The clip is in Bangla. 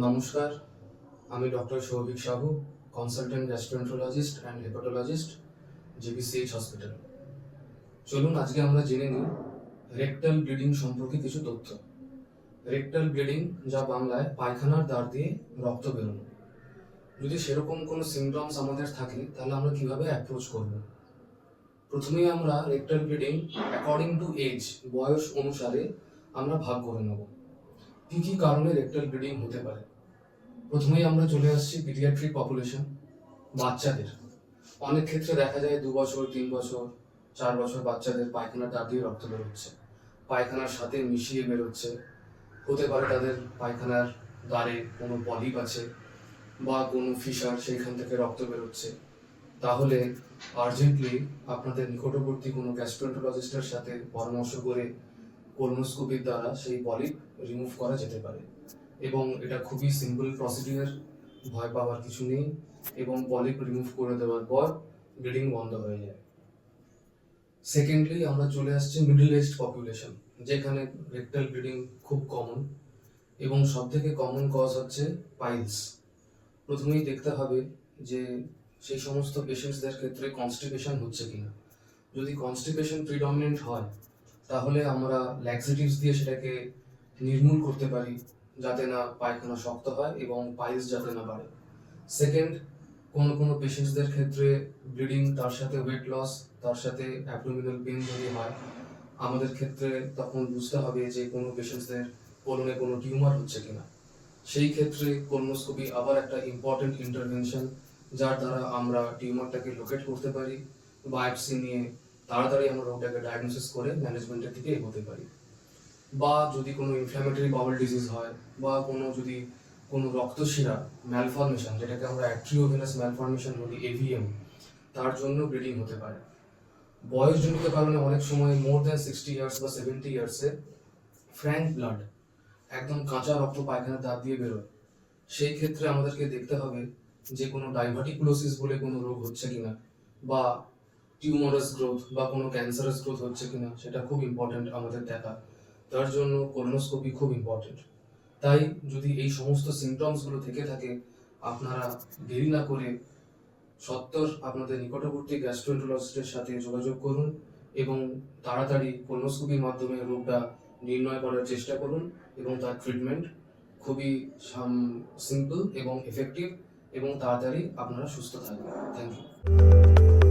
নমস্কার, আমি doctor Souvik Sahu, consultant gastroenterologist and hepatologist, GBCH hospital. চলুন আজকে আমরা জেনে নিই রেকটাল ব্লিডিং সম্পর্কে কিছু তথ্য। রেকটাল ব্লিডিং, যা বাংলায় পায়খানার দ্বার দিয়ে রক্ত বেরোনো। যদি সেরকম কোনো সিমটমস আমাদের থাকে তাহলে আমরা কিভাবে অ্যাপ্রোচ করব? প্রথমেই আমরা rectal bleeding according to age, বয়স অনুসারে আমরা ভাগ করে নেব। কি কি কারণে রেকটাল ব্লিডিং হতে পারে? প্রথমেই আমরা চলে আসছি পিডিয়াট্রিক পপুলেশন, বাচ্চাদের। অনেক ক্ষেত্রে দেখা যায় 2 বছর, 3 বছর, 4 বছর বাচ্চাদের পায়খানার দ্বার দিয়ে রক্ত বেরোচ্ছে, পায়খানার সাথে মিশিয়ে বেরোচ্ছে। হতে পারে তাদের পায়খানার দ্বারে কোনো পলিপ আছে বা কোনো ফিশার, সেইখান থেকে রক্ত বেরোচ্ছে। তাহলে আর্জেন্টলি আপনাদের নিকটবর্তী কোনো গ্যাস্ট্রোএন্টারোলজিস্টের সাথে পরামর্শ করে কোলোনোস্কোপির দ্বারা সেই পলিপ রিমুভ করা যেতে পারে। এবং এটা খুবই সিম্পল প্রসিডিওর, ভয় পাওয়ার কিছু নেই। এবং পলিপ রিমুভ করে দেওয়ার পর ব্লিডিং বন্ধ হয়ে যায়। সেকেন্ডলি আমরা চলে আসছি মিডল এজড পপুলেশন, যেখানে রেকটাল ব্লিডিং খুব কমন এবং সবথেকে কমন কজ হচ্ছে পাইলস। প্রথমেই দেখতে হবে যে সেই সমস্ত পেশেন্টসদের ক্ষেত্রে কনস্টিপেশন হচ্ছে কিনা। যদি কনস্টিপেশন প্রিডমিনেন্ট হয় তাহলে আমরা ল্যাক্সেটিভস দিয়ে সেটাকে নির্মূল করতে পারি, যাতে না পায়খানা শক্ত হয় এবং পাইলস যাতে না বাড়ে। সেকেন্ড, কোনো পেশেন্টসদের ক্ষেত্রে ব্লিডিং তার সাথে ওয়েট লস, তার সাথে অ্যাবডোমিনাল পেন যদি হয়, আমাদের ক্ষেত্রে তখন বুঝতে হবে যে কোনো পেশেন্টসদের কোলনে কোনো টিউমার হচ্ছে কিনা। সেই ক্ষেত্রে কোলোনোস্কোপি আবার একটা ইম্পর্টেন্ট ইন্টারভেনশন, যার দ্বারা আমরা টিউমারটাকে লোকেট করতে পারি। বায়োপসি নিয়ে তাড়াতাড়ি আমরা রোগটাকে ডায়াগনোসিস করে ম্যানেজমেন্টের দিকে এগোতে পারি। বা যদি কোনো ইনফ্ল্যামেটরি বাউল ডিজিজ হয় বা যদি কোনো রক্তশিরা ম্যালফরমেশন, যেটাকে আমরা অ্যাট্রিওভেনাস ম্যালফরমেশন বলি, এভিএম, তার জন্য ব্লিডিং হতে পারে। বয়সজনিত কারণে অনেক সময় মোর দ্যান 60 ইয়ার্স বা 70 ইয়ার্সে ফ্র্যাঙ্ক ব্লাড, একদম কাঁচা রক্ত পায়খানার দাঁত দিয়ে বেরোয়। সেই ক্ষেত্রে আমাদেরকে দেখতে হবে যে কোনো ডাইভার্টিকুলোসিস বলে কোনো রোগ হচ্ছে কিনা, বা টিউমারাস গ্রোথ বা কোনো ক্যান্সারাস গ্রোথ হচ্ছে কিনা, সেটা খুব ইম্পর্টেন্ট আমাদের দেখা। তার জন্য কোলোনোস্কোপি খুব ইম্পর্টেন্ট। তাই যদি এই সমস্ত সিমটমসগুলো থেকে থাকে, আপনারা দেরি না করে সত্বর আপনাদের নিকটবর্তী গ্যাস্ট্রোএন্টারোলজিস্টের সাথে যোগাযোগ করুন এবং তাড়াতাড়ি কোলোনোস্কোপির মাধ্যমে রোগটা নির্ণয় করার চেষ্টা করুন। এবং তার ট্রিটমেন্ট খুবই সিম্পল এবং এফেক্টিভ, এবং তাড়াতাড়ি আপনারা সুস্থ থাকবেন। Thank you.